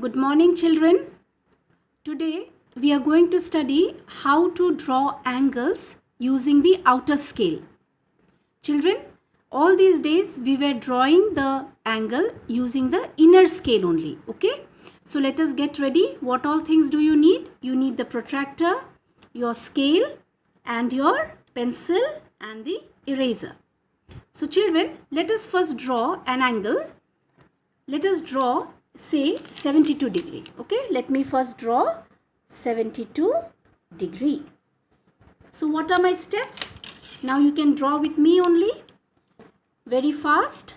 Good morning, children. Today we are going to study how to draw angles using the outer scale. Children, all these days we were drawing the angle using the inner scale only. Okay? So let us get ready. What all things do you need? You need the protractor, your scale, and your pencil and the eraser. So children, let us first draw an angle. Let us draw, say, 72 degree. Okay, let me first draw 72 degree. So what are my steps? Now you can draw with me only very fast.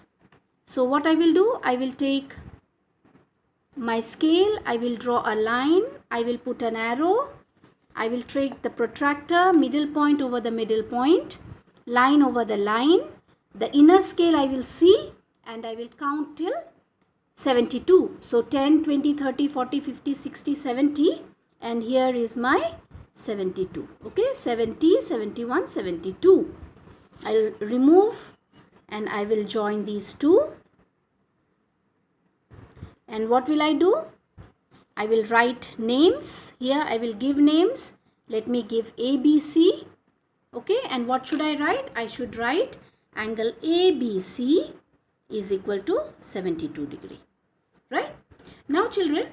So what I will do, I will take my scale, I will draw a line, I will put an arrow, I will take the protractor, middle point over the middle point, line over the line, the inner scale I will see, and I will count till 72. So 10, 20, 30, 40, 50, 60, 70, and here is my 72. Okay, 70, 71, 72. I will remove and I will join these two. And what will I do? I will write names. Here I will give names. Let me give ABC. Okay, and what should I write? I should write angle ABC is equal to 72 degree. Right? Now children,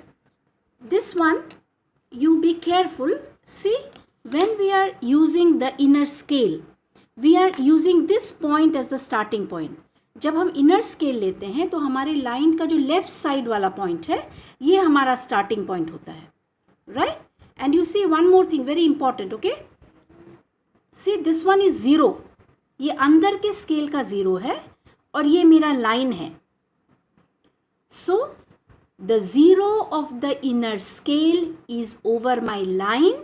this one you be careful. See, when we are using the inner scale, we are using this point as the starting point. जब हम inner scale लेते हैं तो हमारे line का जो left side वाला point है ये हमारा स्टार्टिंग पॉइंट होता है. Right? And you see one more thing very important. Okay, see this one is 0. ये अंदर के स्केल का 0 है और ये मेरा लाइन है. सो the 0 of the inner scale is over my line,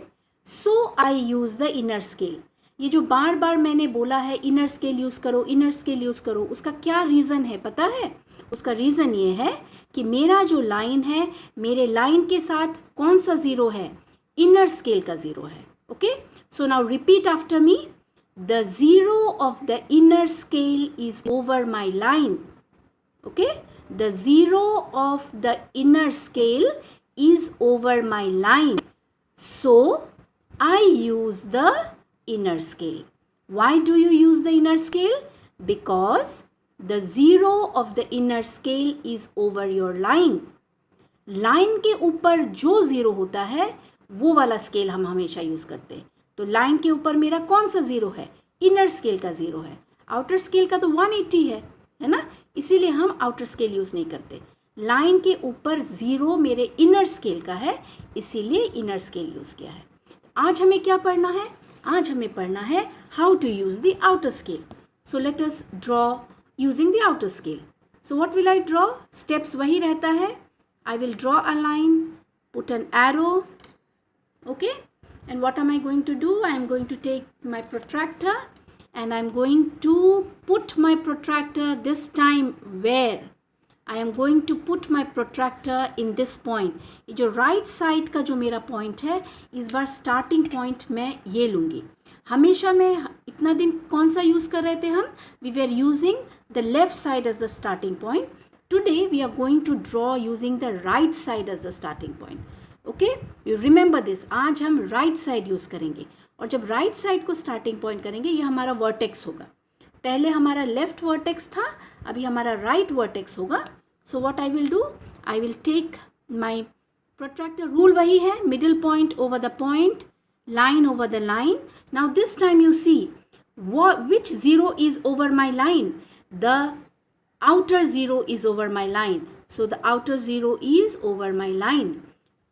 so I use the inner scale. ये जो बार बार मैंने बोला है इनर स्केल यूज़ करो, इनर स्केल यूज़ करो, उसका क्या रीज़न है पता है? उसका रीज़न ये है कि मेरा जो लाइन है, मेरे लाइन के साथ कौन सा 0 है? इनर स्केल का 0 है. Okay, so now repeat after me. The 0 of the inner scale is over my line. Okay, the 0 of the inner scale is over my line, so I use the inner scale. Why do you use the inner scale? Because the 0 of the inner scale is over your line. Line के ऊपर जो 0 होता है वो वाला scale हम हमेशा use करते हैं. तो लाइन के ऊपर मेरा कौन सा 0 है? इनर स्केल का 0 है. आउटर स्केल का तो 180 है ना, इसीलिए हम आउटर स्केल यूज़ नहीं करते. लाइन के ऊपर 0 मेरे इनर स्केल का है, इसीलिए इनर स्केल यूज़ किया है. आज हमें क्या पढ़ना है? आज हमें पढ़ना है how to use the outer scale. So let us draw using the outer scale. So what will I draw? Steps वही रहता है. I will draw a line, put an arrow. Okay, and what am I going to do? I am going to take my protractor and I am going to put my protractor this time where? I am going to put my protractor in this point. ये जो right side का जो मेरा point है, इस बार starting point मैं ये लूँगी. हमेशा मैं इतना दिन कौन सा यूज़ कर रहे थे हम? We were using the left side as the starting point. Today we are going to draw using the right side as the starting point. Okay? You remember this. आज हम right side यूज़ करेंगे. और जब right side को starting point करेंगे ये हमारा vertex होगा. पहले हमारा लेफ्ट वर्टेक्स था, अभी हमारा राइट वर्टेक्स होगा. So what I will do? I will take my protractor. Rule वही है, middle point over the point, line over the line. Now this time you see which 0 is over my line? The outer 0 is over my line. So the outer 0 is over my line.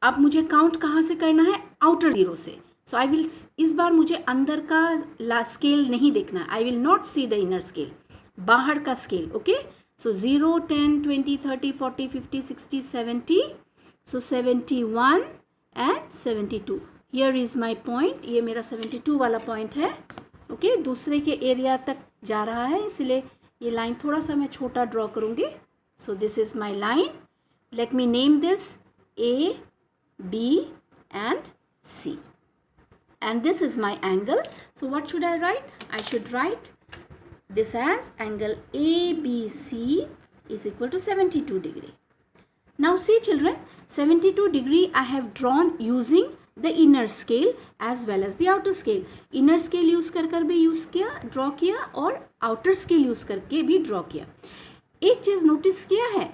अब मुझे count कहाँ से करना है? Outer 0 से. सो I will, इस बार मुझे अंदर का स्केल नहीं देखना है. I will not see the inner scale, बाहर का scale. Okay, so 0, 10, 20, 30, 40, 50, 60, 70. So 71 and 72. Here is my point. ये मेरा 72 वाला पॉइंट है. ओके, दूसरे के एरिया तक जा रहा है, इसलिए ये लाइन थोड़ा सा मैं छोटा ड्रॉ करूँगी. So this is my line. Let me name this A, B and C. And this is my angle. So what should I write? I should write this as angle ABC is equal to 72 degree. Now see children, 72 degree I have drawn using the inner scale as well as the outer scale. Inner scale use कर भी use किया, draw किया, और outer scale use करके भी draw किया. एक चीज़ notice किया है,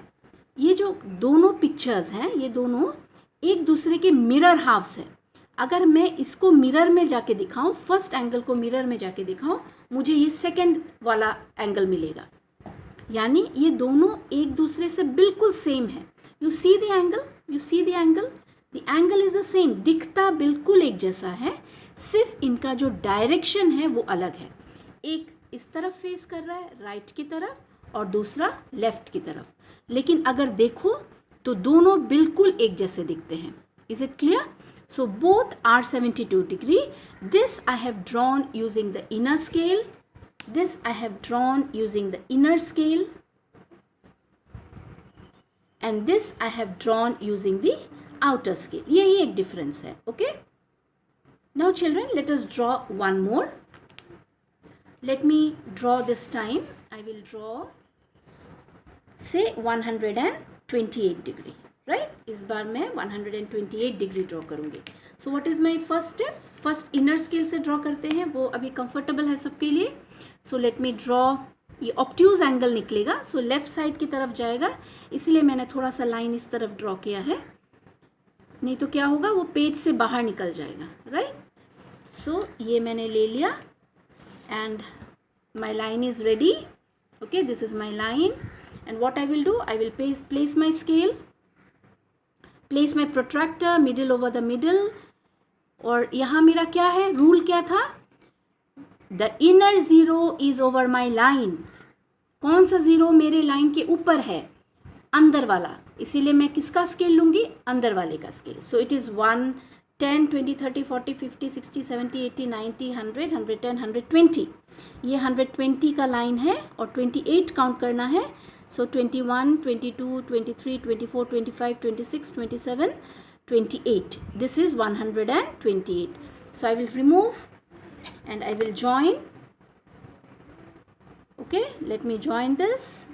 ये जो दोनों पिक्चर्स हैं ये दोनों एक दूसरे के मिरर हाफ्स है. अगर मैं इसको मिरर में जाके दिखाऊं, फर्स्ट एंगल को मिरर में जाके दिखाऊं, मुझे ये सेकंड वाला एंगल मिलेगा. यानी ये दोनों एक दूसरे से बिल्कुल सेम है. You see the angle, you see the angle, the angle is the same. दिखता बिल्कुल एक जैसा है, सिर्फ इनका जो डायरेक्शन है वो अलग है. एक इस तरफ फेस कर रहा है राइट की तरफ, और दूसरा लेफ्ट की तरफ. लेकिन अगर देखो तो दोनों बिल्कुल एक जैसे दिखते हैं. Is it clear? So both are 72 degree. This I have drawn using the inner scale. This I have drawn using the inner scale. And this I have drawn using the outer scale. यही एक difference है. Okay? Now children, let us draw one more. Let me draw this time. I will draw say 128 degree. Right, इस बार मैं 128 degree draw करूँगी. So what is my first step? First inner scale से draw करते हैं, वो अभी comfortable है सबके लिए. सो लेट मी ड्रॉ. ये ऑब्ट्यूज एंगल निकलेगा, सो लेफ्ट साइड की तरफ जाएगा, इसलिए मैंने थोड़ा सा लाइन इस तरफ ड्रॉ किया है. नहीं तो क्या होगा, वो पेज से बाहर निकल जाएगा. राइट, सो ये मैंने ले लिया and my line is ready. Okay, this is my line. And what I will do, I will place my scale, place my protractor middle over the middle. और यहाँ मेरा क्या है, रूल क्या था, the inner zero is over my line. कौन सा zero मेरे लाइन के ऊपर है, अंदर वाला, इसीलिए मैं किसका स्केल लूँगी, अंदर वाले का स्केल. So it is 1, 10, 20, 30, 40, 50, 60, 70, 80, 90, 100, 110, 120. ये 120 का लाइन है और 28 काउंट करना है. So 21, 22, 23, 24, 25, 26, 27, 28. This is 128. So I will remove and I will join. Okay, let me join this.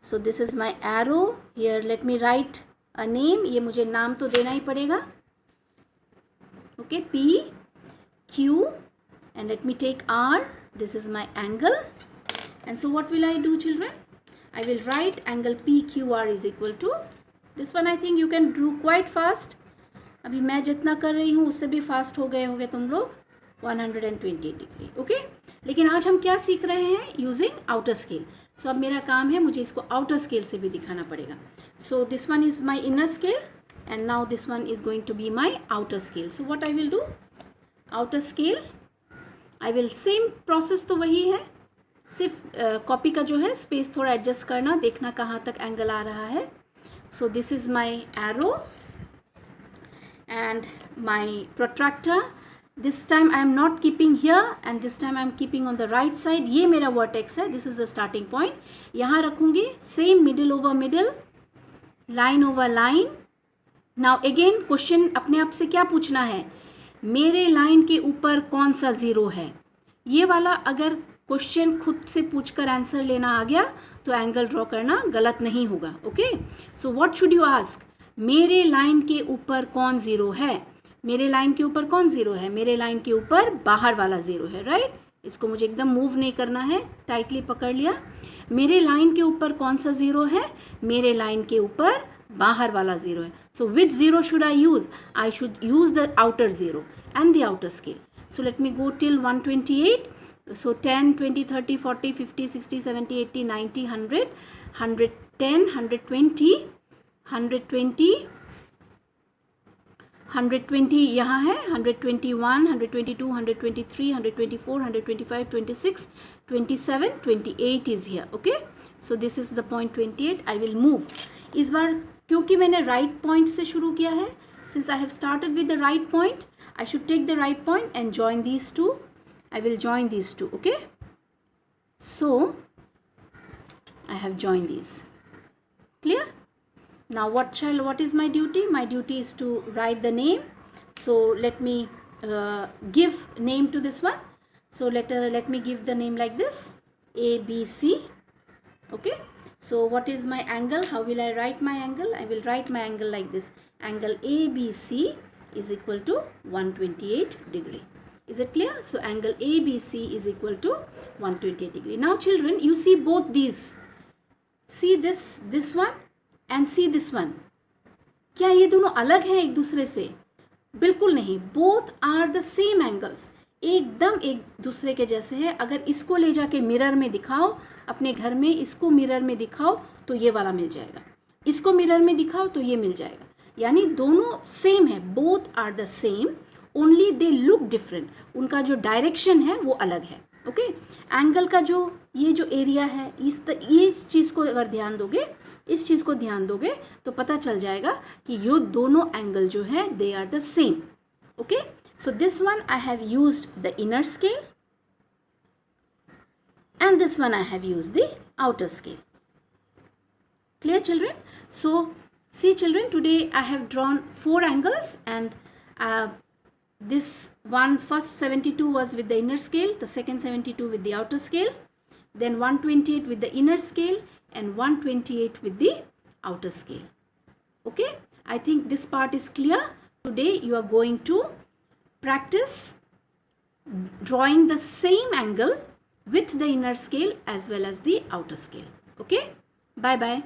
So this is my arrow. Here let me write a name. ये मुझे नाम तो देना ही पड़ेगा. Okay, P, Q, and let me take R. This is my angle. And so what will I do, children? I will write angle PQR is equal to, this one I think you can do quite fast. अभी मैं जितना कर रही हूँ उससे भी fast हो गए होंगे तुम लोग. 120 डिग्री. ओके, लेकिन आज हम क्या सीख रहे हैं, यूजिंग आउटर स्केल. सो अब मेरा काम है, मुझे इसको आउटर स्केल से भी दिखाना पड़ेगा. So this one is my inner scale and now this one is going to be my outer scale. So what I will do, outer scale I will, same process तो वही है, सिर्फ copy का जो है स्पेस थोड़ा adjust करना, देखना कहाँ तक एंगल आ रहा है. So this is my arrow and my protractor. This time I am not keeping here and this time I am keeping on the right side. ये मेरा वर्टेक्स है, this is the starting point. यहाँ रखूँगी, same middle over middle, line over line. Now again question अपने आप से क्या पूछना है, मेरे लाइन के ऊपर कौन सा ज़ीरो है. ये वाला अगर क्वेश्चन खुद से पूछकर आंसर लेना आ गया तो एंगल ड्रॉ करना गलत नहीं होगा. Okay, so what should you ask, मेरे लाइन के ऊपर कौन ज़ीरो है. मेरे लाइन के ऊपर कौन ज़ीरो है, मेरे लाइन के ऊपर बाहर वाला ज़ीरो है. राइट, इसको मुझे एकदम मूव नहीं करना है, टाइटली पकड़ लिया. मेरे लाइन के ऊपर कौन सा ज़ीरो है, मेरे लाइन के ऊपर बाहर वाला ज़ीरो है. So which zero should I use, I should use the outer zero and the outer scale. So let me go till 128. So 10, 20, 30, 40, 50, 60, 70, 80, 90, 100, 110, 120, 120, 120 यहाँ है, 121, 122, 123, 124, 125, 26, 27, 28 is here. Okay, so this is the point 28. I will move. इस बार क्योंकि मैंने right point से शुरू किया है, since I have started with the right point, I should take the right point and join these two. I will join these two. Okay, so I have joined these. Clear? Now what is my duty? My duty is to write the name. So let me give name to this one. So let me give the name like this, A B C. Okay, So what is my angle? How will I write my angle? I will write my angle like this. Angle ABC is equal to 128 degree. Is it clear? So angle ABC is equal to 128 degree. Now children, you see both these. See this one and see this one. क्या ये दोनों अलग हैं एक दूसरे से? बिल्कुल नहीं. Both are the same angles. एकदम एक दूसरे के जैसे है. अगर इसको ले जाके मिरर में दिखाओ अपने घर में, इसको मिरर में दिखाओ तो ये वाला मिल जाएगा, इसको मिरर में दिखाओ तो ये मिल जाएगा. यानी दोनों सेम है. Both are the same, only they look different. उनका जो डायरेक्शन है वो अलग है. ओके. एंगल का जो ये जो एरिया है, ये चीज़ को अगर ध्यान दोगे, इस चीज़ को ध्यान दोगे तो पता चल जाएगा कि ये दोनों एंगल जो है they are the same. Okay. So this one I have used the inner scale and this one I have used the outer scale. Clear children? So see children, today I have drawn 4 angles and this one first 72 was with the inner scale, the second 72 with the outer scale, then 128 with the inner scale and 128 with the outer scale. Okay, I think this part is clear. Today you are going to practice drawing the same angle with the inner scale as well as the outer scale. Okay, bye bye.